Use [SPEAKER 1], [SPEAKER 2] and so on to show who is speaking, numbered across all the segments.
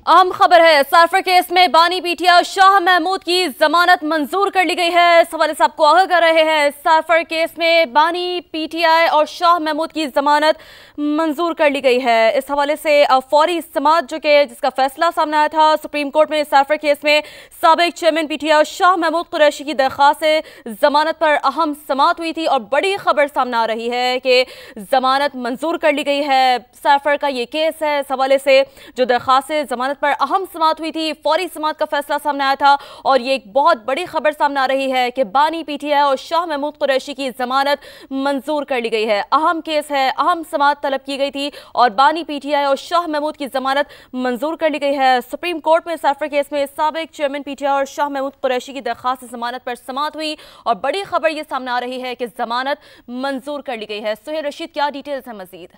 [SPEAKER 1] अहम खबर है, साइफर केस में बानी पीटीआई शाह महमूद की जमानत मंजूर कर ली गई है। इस हवाले से आपको आगाह कर रहे हैं। साइफर केस में बानी पीटीआई और शाह महमूद की जमानत मंजूर कर ली गई है। इस हवाले से फौरी समाअत जिसका फैसला सामने आया था सुप्रीम कोर्ट में, साइफर केस में साबिक चेयरमैन पीटीआई शाह महमूद कुरैशी की दरख्वास्त से जमानत पर अहम समाअत हुई थी और बड़ी खबर सामने आ रही है कि जमानत मंजूर कर ली गई है। साइफर का ये केस है, इस हवाले से जो दरख्वास्त से जमानत पर अहम समाअत हुई थी, फौरी समाअत का फैसला सामने आया था और ये एक बहुत बड़ी खबर सामने आ रही है कि बानी पीटीआई और शाह महमूद कुरैशी की जमानत मंजूर कर ली गई है। अहम केस है, अहम समाअत तलब की गई थी और बानी पीटीआई और शाह महमूद की जमानत मंजूर कर ली गई है। सुप्रीम कोर्ट में साइफर केस में साबिक चेयरमैन पीटीआई और शाह महमूद कुरैशी की दरख्वास्त से जमानत पर समाअत हुई और बड़ी खबर ये सामने आ रही है कि जमानत मंजूर कर ली गई है। सुहेल रशीद, क्या डिटेल्स है मजीद?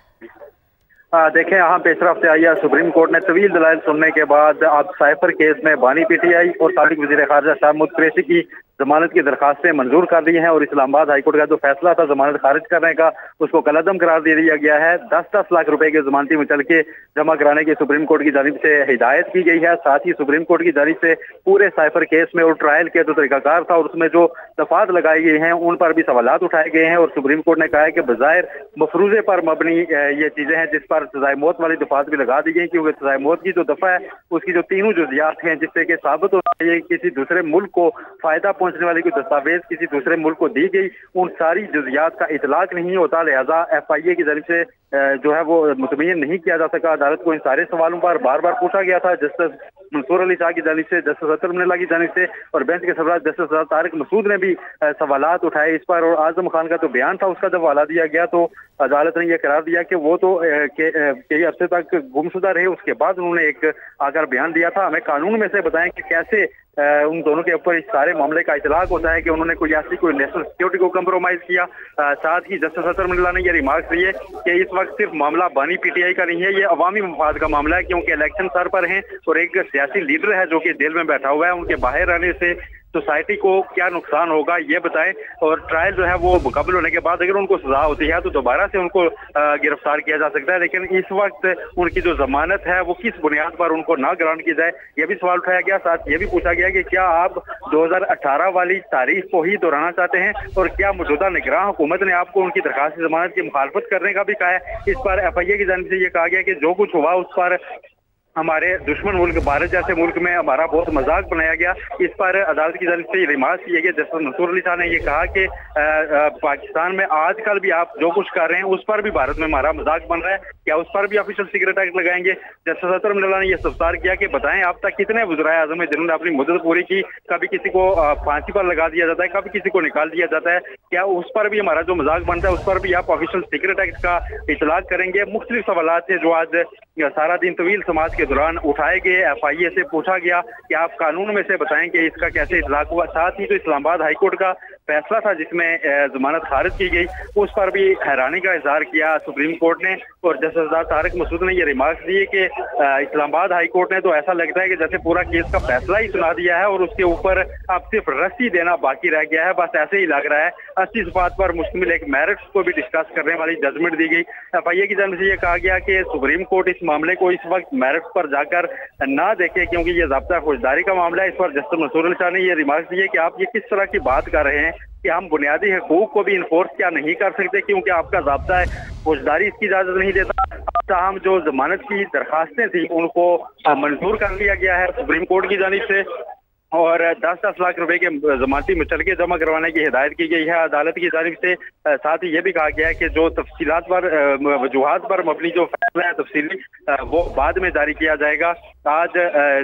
[SPEAKER 2] देखें, यहाँ पेशरफ से आई है। सुप्रीम कोर्ट ने तवील दलाइल सुनने के बाद अब साइफर केस में बानी पीटीआई और साबिक वज़ीर ख़ारिजा शाह महमूद कुरैशी की जमानत की दरखास्तें मंजूर कर दी हैं और इस्लामाबाद हाईकोर्ट का जो फैसला था जमानत खारिज करने का, उसको कलअदम करार दे दिया गया है। 10-10 लाख रुपए की जमानती मुचलके जमा कराने की सुप्रीम कोर्ट की जानिब से हिदायत की गई है। साथ ही सुप्रीम कोर्ट की जानिब से पूरे साइफर केस में और ट्रायल के जो तरीकाकार था और उसमें जो दफात लगाई गई हैं उन पर भी सवालात उठाए गए हैं और सुप्रीम कोर्ट ने कहा है कि बज़ाहिर मफरूजे पर मबनी ये चीजें हैं जिस पर सजाए मौत वाली दफात भी लगा दी गई, क्योंकि सजाए मौत की जो दफा है उसकी जो तीनों जुज़ियात हैं जिससे कि साबित होता है किसी दूसरे मुल्क को फायदा पहुंचने वाली कोई दस्तावेज किसी दूसरे मुल्क को दी गई, उन सारी जुज़ियात का इतलाक नहीं होता। लिहाजा FIA की जानिब से जो है वो मुतमय्यन नहीं किया जा सका। अदालत को इन सारे सवालों पर बार बार पूछा गया था। जस्टिस मंसूर अली शाह की जानिब से, जस्टिस अतर मिनल्ला की जानिब से और बेंच के सरबराह जस्टिस तारिक मसूद ने भी सवालात उठाए इस पर और आजम खान का जो बयान था उसका जब हवाला दिया गया तो अदालत ने यह करार दिया कि वो तो कई अरसे तक गुमशुदा रहे। उसके बाद उन्होंने एक आकर बयान दिया था। हमें कानून में से बताएं कि कैसे उन दोनों के ऊपर इस सारे मामले का इतलाक होता है कि उन्होंने कोई नेशनल सिक्योरिटी को कम्प्रोमाइज किया। साथ ही जस्टिस अतर मिनल्ला ने यह रिमार्क दिए कि इस वक्त सिर्फ मामला बानी पीटीआई का नहीं है, ये अवामी मफाद का मामला है, क्योंकि इलेक्शन सर पर हैं और एक सियासी लीडर है जो कि जेल में बैठा हुआ है, उनके बाहर रहने से सोसाइटी को क्या नुकसान होगा ये बताएं। और ट्रायल जो है वो मुकम्मल होने के बाद अगर उनको सजा होती है तो दोबारा से उनको गिरफ्तार किया जा सकता है, लेकिन इस वक्त उनकी जो जमानत है वो किस बुनियाद पर उनको ना ग्रांट की जाए यह भी सवाल उठाया गया। साथ ये भी पूछा गया कि क्या आप 2018 वाली तारीख को ही दोहराना चाहते हैं और क्या मौजूदा निगरान हुकूमत ने आपको उनकी दरखास्त जमानत की मुखालफत करने का भी कहा है। इस पर FIA की जानिब से ये कहा गया कि जो कुछ हुआ उस पर हमारे दुश्मन मुल्क भारत जैसे मुल्क में हमारा बहुत मजाक बनाया गया। इस पर अदालत की जानिब से रिमार्क किए गए। जस्टिस मंसूर अली शाह ने यह कहा कि पाकिस्तान में आजकल भी आप जो कुछ कर रहे हैं उस पर भी भारत में हमारा मजाक बन रहा है, क्या उस पर भी ऑफिशियल सीक्रेट एक्ट लगाएंगे। जस्टिस अतर मिनल्ला ने यह सवाल किया कि बताएं आप तक कितने वज़राए आज़म हैं जिन्होंने अपनी मुद्दत पूरी की, कभी किसी को फांसी पर लगा दिया जाता है, कभी किसी को निकाल दिया जाता है, क्या उस पर भी हमारा जो मजाक बनता है उस पर भी आप ऑफिशियल सीक्रेट एक्ट का इतलाक करेंगे। मुख्तलिफ सवालात थे जो आज सारा दिन तवील समाज के दौरान उठाए गए। FIA से पूछा गया कि आप कानून में से बताएं कि इसका कैसे इतलाक हुआ। साथ ही तो इस्लामाबाद हाईकोर्ट का फैसला था जिसमें जमानत खारिज की गई, उस पर भी हैरानी का इजहार किया सुप्रीम कोर्ट ने और जस्टिस तारिक मसूद ने ये रिमार्क्स दिए कि इस्लामाबाद हाईकोर्ट ने तो ऐसा लगता है कि जैसे पूरा केस का फैसला ही सुना दिया है और उसके ऊपर अब सिर्फ रस्सी देना बाकी रह गया है, बस ऐसे ही लग रहा है। 80 सफात पर मुश्तमिल एक मेरिट्स को भी डिस्कस करने वाली जजमेंट दी गई। FIA की जानिब से यह कहा गया कि सुप्रीम कोर्ट इस मामले को इस वक्त मेरिट्स पर जाकर ना देखे क्योंकि ये ज़ाब्ता फौजदारी का मामला है। इस पर जस्टिस मंसूर अली शाह ने ये रिमार्क दिए कि आप ये किस तरह की बात कर रहे हैं कि हम बुनियादी हकूक को भी इन्फोर्स क्या नहीं कर सकते क्योंकि आपका ज़ाब्ता है फौजदारी इसकी इजाज़त नहीं देता। ताहम जो जमानत की दरखास्तें थी उनको मंजूर कर लिया गया है सुप्रीम कोर्ट की जानिब से और 10-10 लाख रुपए के जमानती मुचलके जमा करवाने की हिदायत की गई है अदालत की जानिब से। साथ ही ये भी कहा गया है कि जो तफसीलात पर वजूहात पर मबनी जो फैसला है तफसीली वो बाद में जारी किया जाएगा। आज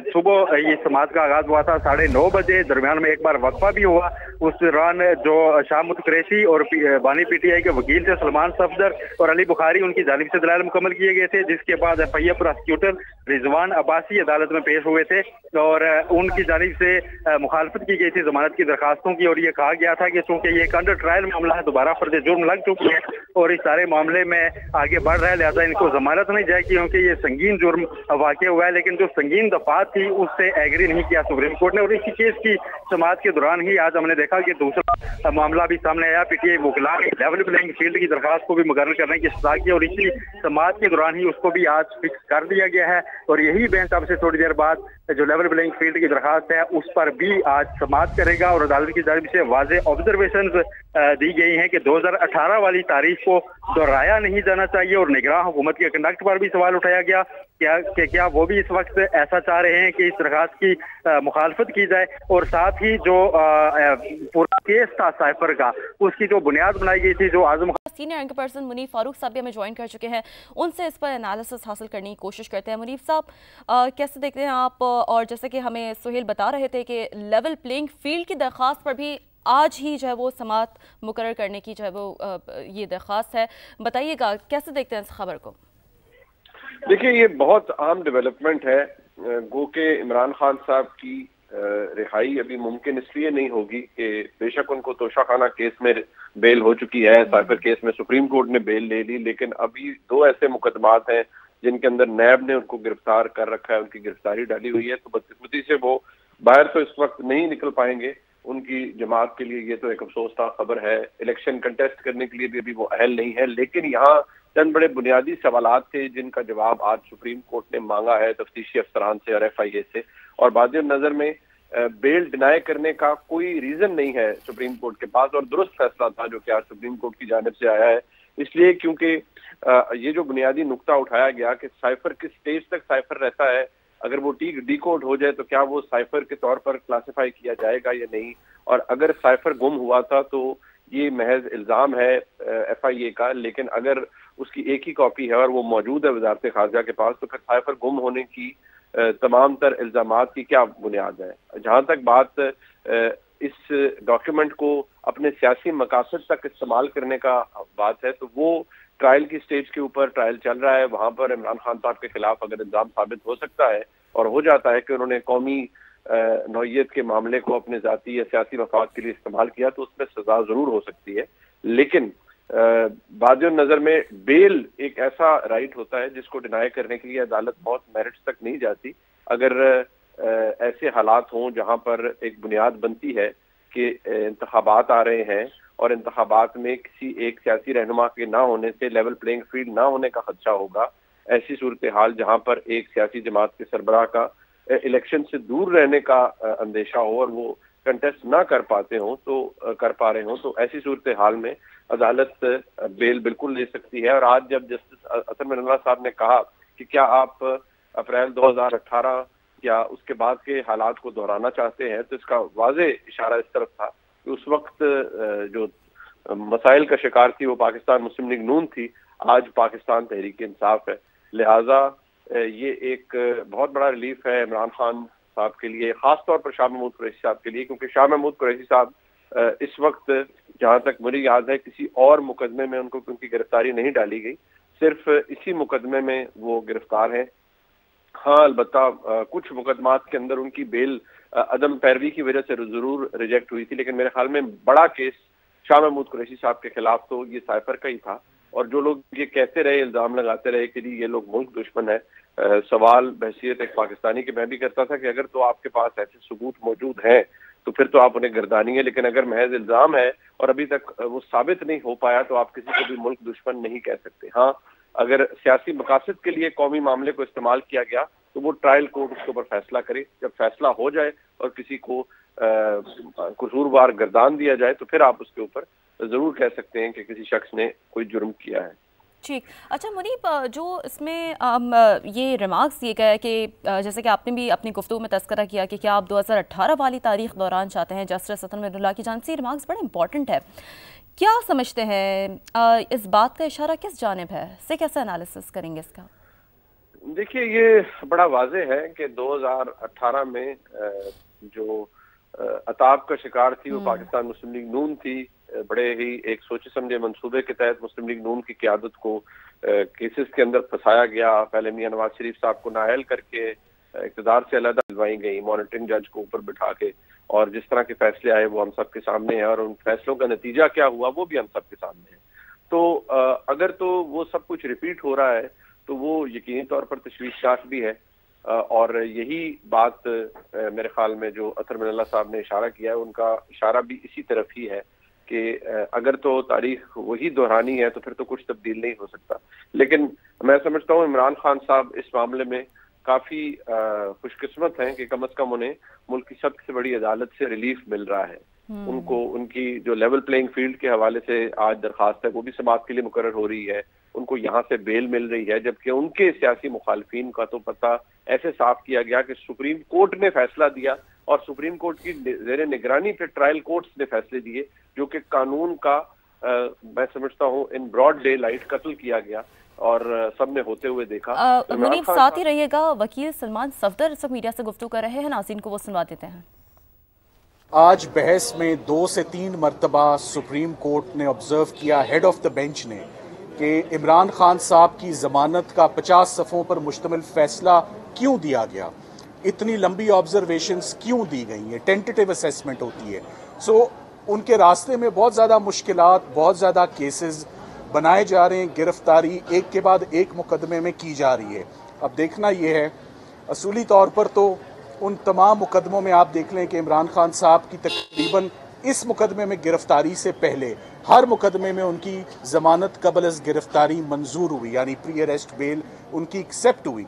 [SPEAKER 2] सुबह ये समाअत का आगाज हुआ था 9:30 बजे, दरमियान में एक बार वक्फा भी हुआ। उस दौरान जो शाह महमूद कुरैशी और बानी पीटीआई के वकील थे सलमान सफदर और अली बुखारी, उनकी जानिब से दलाइल मुकम्मल किए गए थे, जिसके बाद FIA प्रोसिक्यूटर रिजवान अब्बासी अदालत में पेश हुए थे और उनकी जानिब से मुखालफत की गई थी जमानत की दरखास्तों की और ये कहा गया था कि चूंकि ये एक अंडर ट्रायल मामला है, दोबारा फर्ज जुर्म लग चुकी है और इस सारे मामले में आगे बढ़ रहा है, लिहाजा इनको जमानत नहीं जाए क्योंकि ये संगीन जुर्म वाक़ हुआ है। लेकिन जो जो संगीन दफात थी उससे एग्री नहीं किया सुप्रीम कोर्ट ने। और इसी केस की समाअत के दौरान ही आज हमने देखा कि दूसरा मामला भी सामने आया। पीटीआई वकला ने लेवल प्लेइंग फील्ड की दरखास्त को भी मुकर्रर करने की सलाह की और इसी समाअत के दौरान ही उसको भी आज फिक्स कर दिया गया है। और यही बेंच अब से थोड़ी देर बाद जो लेवल प्लेइंग फील्ड की दरखास्त है उस पर भी आज समाअत करेगा। और अदालत की जानिब से वाज़े ऑब्जर्वेशन दी गई हैं कि 2018 वाली तारीख को दोहराया नहीं जाना चाहिए। और निगरान हुकूमत के कंडक्ट पर भी सवाल उठाया गया क्या वो भी इस वक्त ऐसा चाह रहे हैं कि इस दरखास्त की मुखालफत की जाए। और साथ ही जो पूरा केस था साइफर का उसकी जो बुनियाद बनाई गई थी, जो आजम
[SPEAKER 1] senior anchor person Munif Farooq साहब भी हमें ज्वाइन कर चुके हैं, उनसे इस पर एनालिसिस हासिल करने की कोशिश करते हैं। मुनीफ साहब, कैसे देखते हैं आप? और जैसे कि हमें सुहेल बता रहे थे कि लेवल प्लेइंग फील्ड की दरख्वास्त पर भी आज ही जो है वो समाअत मुकर्रर करने की जो है वो ये दरख्वास्त है, बताइएगा कैसे देखते हैं इस खबर को?
[SPEAKER 3] देखिए, ये बहुत अहम डेवलपमेंट है। गो के इमरान खान साहब की रिहाई अभी मुमकिन इसलिए नहीं होगी कि बेशक उनको तोशाखाना केस में बेल हो चुकी है, साइफर केस में सुप्रीम कोर्ट ने बेल ले ली, लेकिन अभी दो ऐसे मुकदमात हैं जिनके अंदर नैब ने उनको गिरफ्तार कर रखा है, उनकी गिरफ्तारी डाली हुई है। तो बदकिस्मती से वो बाहर तो इस वक्त नहीं निकल पाएंगे। उनकी जमात के लिए ये तो एक अफसोसनाक खबर है। इलेक्शन कंटेस्ट करने के लिए भी अभी वो अहल नहीं है, लेकिन यहाँ चंद बड़े बुनियादी सवालात थे जिनका जवाब आज सुप्रीम कोर्ट ने मांगा है तफ्तीशी अफसरान से और FIA से। और बाज़ नज़र में बेल डिनाई करने का कोई रीजन नहीं है सुप्रीम कोर्ट के पास, और दुरुस्त फैसला था जो कि आज सुप्रीम कोर्ट की जानिब से आया है। इसलिए क्योंकि ये जो बुनियादी नुक्ता उठाया गया कि साइफर किस स्टेज तक साइफर रहता है, अगर वो डिकोड हो जाए तो क्या वो साइफर के तौर पर क्लासिफाई किया जाएगा या नहीं, और अगर साइफर गुम हुआ था तो ये महज इल्ज़ाम है FIA का, लेकिन अगर उसकी एक ही कॉपी है और वो मौजूद है वजारत खारजा के पास, तो फिर साइफर गुम होने की तमाम तर इल्ज़ामात की क्या बुनियाद है? जहाँ तक बात इस डॉक्यूमेंट को अपने सियासी मकासद तक इस्तेमाल करने का बात है, तो वो ट्रायल की स्टेज के ऊपर ट्रायल चल रहा है। वहाँ पर इमरान खान साहब के खिलाफ अगर इल्ज़ाम साबित हो सकता है और हो जाता है कि उन्होंने कौमी नौइयत के मामले को अपने ज़ाती या सियासी मफाद के लिए इस्तेमाल किया, तो उसमें सजा ज़रूर हो सकती है। लेकिन बाज़ नज़र में बेल एक ऐसा राइट होता है जिसको डिनाई करने के लिए अदालत बहुत मेरिट्स तक नहीं जाती। अगर ऐसे हालात हों जहाँ पर एक बुनियाद बनती है कि इंतखाबात आ रहे हैं और इंतखाबात में किसी एक सियासी रहनुमा के ना होने से लेवल प्लेइंग फील्ड ना होने का खदशा होगा, ऐसी सूरत हाल जहाँ पर एक सियासी जमात के सरबराह का इलेक्शन से दूर रहने का अंदेशा हो और वो कंटेस्ट ना कर पाते हों तो कर पा रहे हों, तो ऐसी सूरत हाल में अदालत बेल बिल्कुल ले सकती है। और आज जब जस्टिस असर मिनल्ला साहब ने कहा कि क्या आप अप्रैल 2018 या उसके बाद के हालात को दोहराना चाहते हैं, तो इसका वाज़े इशारा इस तरफ था कि उस वक्त जो मसाइल का शिकार थी वो पाकिस्तान मुस्लिम लीग नून थी, आज पाकिस्तान तहरीक इंसाफ है। लिहाजा ये एक बहुत बड़ा रिलीफ है इमरान खान साहब के लिए, खास तौर पर शाह महमूद कुरैशी साहब के लिए, क्योंकि शाह महमूद कुरैशी साहब इस वक्त जहां तक मुझे याद है किसी और मुकदमे में उनकी गिरफ्तारी नहीं डाली गई, सिर्फ इसी मुकदमे में वो गिरफ्तार हैं। हाँ, अलबत्ता कुछ मुकदमात के अंदर उनकी बेल अदम पैरवी की वजह से जरूर रिजेक्ट हुई थी, लेकिन मेरे ख्याल में बड़ा केस शाह महमूद कुरैशी साहब के खिलाफ तो ये साइफर का ही था। और जो लोग ये कहते रहे, इल्जाम लगाते रहे कि ये लोग मुल्क दुश्मन है, सवाल बहसीयत एक पाकिस्तानी के मैं भी करता था कि अगर तो आपके पास ऐसे सबूत मौजूद हैं तो फिर तो आप उन्हें गर्दानिए, लेकिन अगर महज इल्जाम है और अभी तक वो साबित नहीं हो पाया तो आप किसी को भी मुल्क दुश्मन नहीं कह सकते। हाँ, अगर सियासी मकासद के लिए कौमी मामले को इस्तेमाल किया गया तो वो ट्रायल कोर्ट उसके ऊपर फैसला करे। जब फैसला हो जाए और किसी को कसूरवार गर्दान दिया जाए तो फिर आप उसके ऊपर जरूर कह सकते हैं कि किसी शख्स ने कोई जुर्म किया है।
[SPEAKER 1] ठीक। अच्छा मुनीब, जो इसमें ये रिमार्क्स दिए गए कि जैसे कि आपने भी अपनी गुफ्तगू में तस्करा किया कि क्या आप 2018 वाली तारीख दौरान चाहते हैं, जस्टिस असर मिनल्ला की जानिब से रिमार्क्स बड़े इंपॉर्टेंट है। क्या समझते हैं इस बात का इशारा किस जानिब है, से कैसे एनालिसिस करेंगे इसका?
[SPEAKER 3] देखिए, ये बड़ा वाज़े है कि 2018 में जो अताब का शिकार थी वो पाकिस्तान मुस्लिम लीग नून थी। बड़े ही एक सोचे समझे मंसूबे के तहत मुस्लिम लीग नून की क़यादत को केसेस के अंदर फंसाया गया। पहले मियां नवाज शरीफ साहब को नाअहल करके इक़्तिदार से अलग दिलवाई गई मॉनिटरिंग जज को ऊपर बिठा के, और जिस तरह के फैसले आए वो हम सब के सामने है, और उन फैसलों का नतीजा क्या हुआ वो भी हम सब के सामने है। तो अगर तो वो सब कुछ रिपीट हो रहा है तो वो यकीनी तौर पर तशवीशनाक भी है। اور یہی بات میرے خیال میں جو اطہر من اللہ صاحب نے اشارہ کیا ہے ان کا اشارہ بھی اسی طرف ہی ہے کہ اگر تو تاریخ وہی دہرانی ہے تو پھر تو کچھ تبدیل نہیں ہو سکتا. لیکن میں سمجھتا ہوں عمران خان صاحب اس معاملے میں کافی خوش قسمت ہیں کہ کم از کم انہیں ملک کی سب سے بڑی عدالت سے ریلیف مل رہا ہے. ان کو ان کی جو لیول پلینگ فیلڈ کے حوالے سے آج درخواست ہے وہ بھی سماعت کے لیے مقرر ہو رہی ہے. ان کو یہاں سے بیل مل رہی ہے، جبکہ ان کے سیاسی مخالفین کا تو پتہ ایسے صاف کیا گیا کہ سپریم کورٹ نے فیصلہ دیا اور سپریم کورٹ کی زیر نگرانی پہ ٹرائل کورٹس نے فیصلے دیے جو کہ قانون کا میں سمجھتا ہوں ان براڈ ڈے لائٹ قتل کیا گیا اور سب نے ہوتے ہوئے دیکھا.
[SPEAKER 1] منیب ساتھ ہی رہیے گا. وکیل سلمان صفدر اس وقت میڈیا سے گفتگو کر رہے ہیں، ناظرین کو وہ سنوا دیتے ہیں.
[SPEAKER 4] آج بحث میں 2 سے 3 مرتبہ سپریم کورٹ نے آبزرو کیا، ہیڈ آف دا بینچ نے، کہ عمران خان صاحب کی ضمانت کا 50 صفحوں پر مشتمل فیصلہ کیوں دیا گیا، اتنی لمبی آبزرویشنز کیوں دی گئی ہیں، ٹینٹیٹیو اسیسمنٹ ہوتی ہے. سو ان کے راستے میں بہت زیادہ مشکلات، بہت زیادہ کیسز بنائے جا رہے ہیں، گرفتاری ایک کے بعد ایک مقدمے میں کی جا رہی ہے. اب دیکھنا یہ ہے، اصولی طور پر تو ان تمام مقدموں میں آپ دیکھ لیں کہ عمران خان صاحب کی تقریباً اس مقدمے میں گرفتاری سے پہلے ہر مقدمے میں ان کی ضمانت قبل از گرفتاری منظور ہوئی، یعنی پری اریسٹ بیل ان کی ایکسیپٹ ہوئی.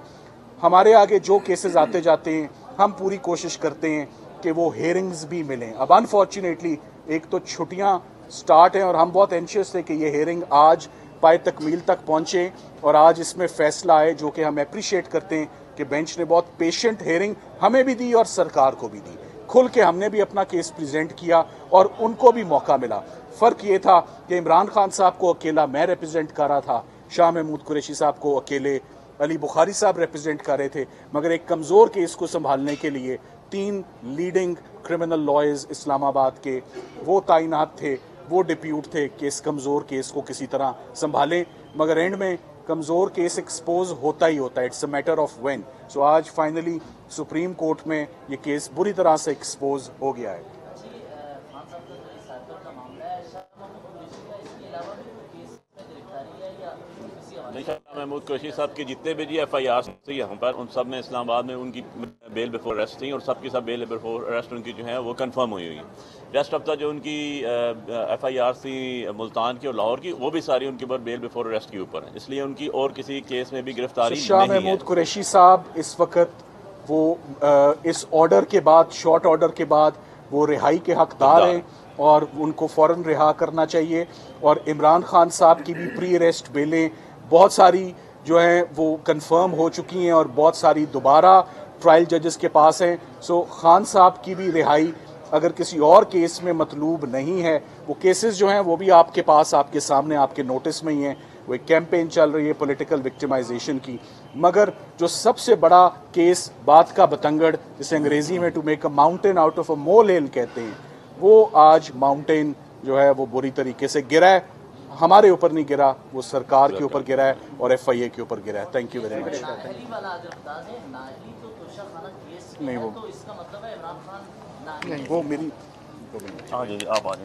[SPEAKER 4] ہمارے آگے جو کیسز آتے جاتے ہیں ہم پوری کوشش کرتے ہیں کہ وہ ہیئرنگز بھی ملیں. اب انفارچونیٹلی ایک تو چھٹیاں سٹارٹ ہیں اور ہم بہت اینشیس تھے کہ یہ ہیئرنگ آج پائے تکمیل تک پہنچے اور آج اس میں فیصلہ آئے، جو کہ ہم اپریشیٹ کرتے ہیں کہ بینچ نے بہت پیشنٹ ہیئرنگ ہمیں بھی دی اور سرکار کو بھی دی. کھل کے ہم نے بھی اپنا کیس پریزنٹ کیا اور ان کو بھی موقع ملا. فرق یہ تھا کہ عمران خان صاحب کو اکیلا میں ریپرزینٹ کر رہا تھا، شاہ محمود قریشی صاحب کو اکیلے علی بخاری صاحب ریپرزینٹ کر رہے تھے، مگر ایک کمزور کیس کو سنبھالنے کے لیے 3 لیڈنگ کرمنل لائرز اسلام آباد کے وہ تعینات تھے، وہ ڈپیوٹ تھے کہ اس کمزور کیس کو کسی طرح سنبھالیں. مگر اینڈ میں کمزور کیس ایکسپوز ہوتا ہی ہوتا ہے، it's a matter of when. So آج فائنلی سپریم کورٹ میں یہ کیس بری طرح سے ایکسپوز ہو گیا ہے.
[SPEAKER 5] محمود قریشی صاحب کے جتنے بھی ایف آئی آر تھے یہاں پر، ان سب میں اسلام آباد میں ان کی بیل بیفور اریسٹ تھیں اور سب کی سب بیل بیفور اریسٹ ان کی جو ہیں وہ کنفرم ہوئی ہیں. ریسٹ آف دا جو ان کی ایف آئی آر تھی ملتان کی اور لاہور کی، وہ بھی ساری ان کے اوپر بیل بیفور اریسٹ کے اوپر ہیں، اس لیے ان کی اور کسی کیس میں بھی گرفتاری نہیں ہے.
[SPEAKER 4] شاہ محمود قریشی صاحب اس وقت وہ اس آرڈر کے بعد، شارٹ آرڈر کے بعد وہ رہائی کے حقدار ہیں اور ان کو فوراً رہا کرنا چاہیے. اور عمران خان صاحب کی بھی پری اریسٹ بیلیں بہت ساری جو ہیں وہ کنفرم ہو چکی ہیں اور بہت ساری دوبارہ ٹرائل ججز کے پاس ہیں. سو خان صاحب کی بھی رہائی اگر کسی اور کیس میں مطلوب نہیں ہے، وہ کیسز جو ہیں وہ بھی آپ کے پاس، آپ کے سامنے، آپ کے نوٹس میں ہی ہیں. وہ ایک کیمپین چل رہی ہے پولیٹیکل وکٹمائزیشن کی، مگر جو سب سے بڑا کیس بات کا بتنگڑ، جسے انگریزی میں to make a mountain out of a molehill کہتے ہیں، وہ آج ماؤنٹین جو ہے وہ بری طریقے سے گرا ہے. ہمارے اوپر نہیں گرا، وہ سرکار کے اوپر گرا ہے اور ایف آئی اے کے اوپر گرا ہے. Thank you very much. نہیں وہ میری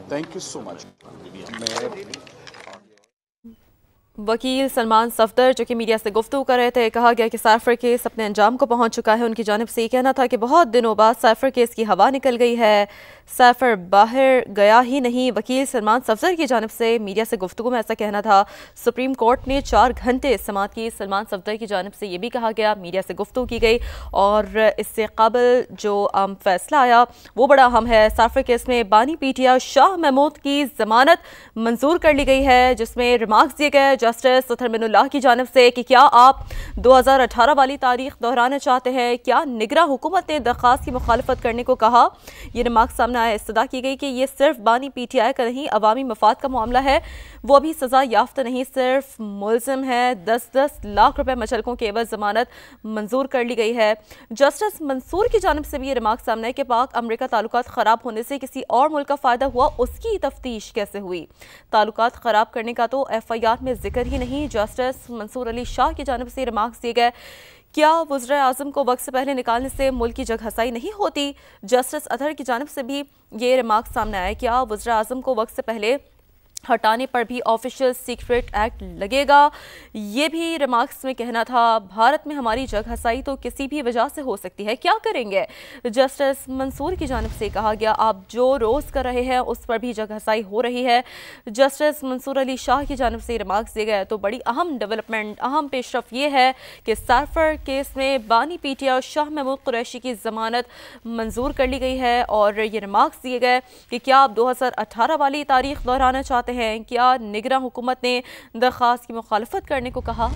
[SPEAKER 4] تھینک یو سو مچ.
[SPEAKER 1] وکیل سلمان صفدر جو کہ میڈیا سے گفتگو کر رہے تھے، کہا گیا کہ سائفر کیس اپنے انجام کو پہنچ چکا ہے. ان کی جانب سے یہ کہنا تھا کہ بہت دنوں بعد سائفر کیس کی ہوا نکل گئی ہے، سائفر باہر گیا ہی نہیں. وکیل سلمان صفدر کی جانب سے میڈیا سے گفتگو میں ایسا کہنا تھا. سپریم کورٹ نے 4 گھنٹے سماعت کی. سلمان صفدر کی جانب سے یہ بھی کہا گیا، میڈیا سے گفتگو کی گئی اور اس سے قبل جو فیصلہ آیا وہ بڑا اہم ہے. سائفر کیس میں بانی P T I Shah Mahmood کی ضمانت منظور کر لی گئی ہے، جس میں ریمارکس دیے گئے جسٹس اطہر من اللہ کی جانب سے کہ کیا آپ 2018 والی تاریخ دہرانا چاہتے ہیں. کیا نگراں حکومت نے درخواست کی مخالفت کرنے کو کہا. یہ ریمارکس سامنے آیا. استدعا کی گئی کہ یہ صرف بانی پی ٹی آئی کا نہیں، عوامی مفاد کا معاملہ ہے. وہ ابھی سزا یافتہ نہیں، صرف ملزم ہے. 10-10 لاکھ روپے مچلکوں کے عوض ضمانت منظور کر لی گئی ہے. جسٹس منصور کی جانب سے بھی یہ ریمارکس سامنے ہے کہ پاک امریکہ تعلقات خراب ہونے سے کسی اور ملک کا فائدہ ہوا، اس کی تفتیش کیسے ہوئی. تعلقات خراب کرنے کا تو ایف آئی آر میں ذکر ہی نہیں. جسٹس منصور علی شاہ کی جانب سے ریمارکس دیے گئے. کیا وزراء اعظم کو وقت سے پہلے نکالنے سے ملک کی جگ ہسائی نہیں ہوتی. جسٹس اطہر کی جانب سے بھی یہ ریمارکس سامنے آئے. کیا وزراء اعظم کو وقت سے پہلے हटाने पर भी ऑफिशियल सीक्रेट एक्ट लगेगा। ये भी रिमार्क्स में कहना था। भारत में हमारी जग हसाई तो किसी भी वजह से हो सकती है, क्या करेंगे? जस्टिस मंसूर की जानिब से कहा गया, आप जो रोज़ कर रहे हैं उस पर भी जग हसाई हो रही है। जस्टिस मंसूर अली शाह की जानिब से रिमार्क्स दिए गए। तो बड़ी अहम डेवलपमेंट, अहम पेशरफ ये है कि साइफर केस में बानी पीटीआई और शाह महमूद कुरैशी की ज़मानत मंजूर कर ली गई है। और ये रिमार्क्स दिए गए कि क्या आप 2018 वाली तारीख दोहराना चाहते हैं? क्या निगरान हुकूमत ने दरख्वास्त की मुखालफत करने को कहा?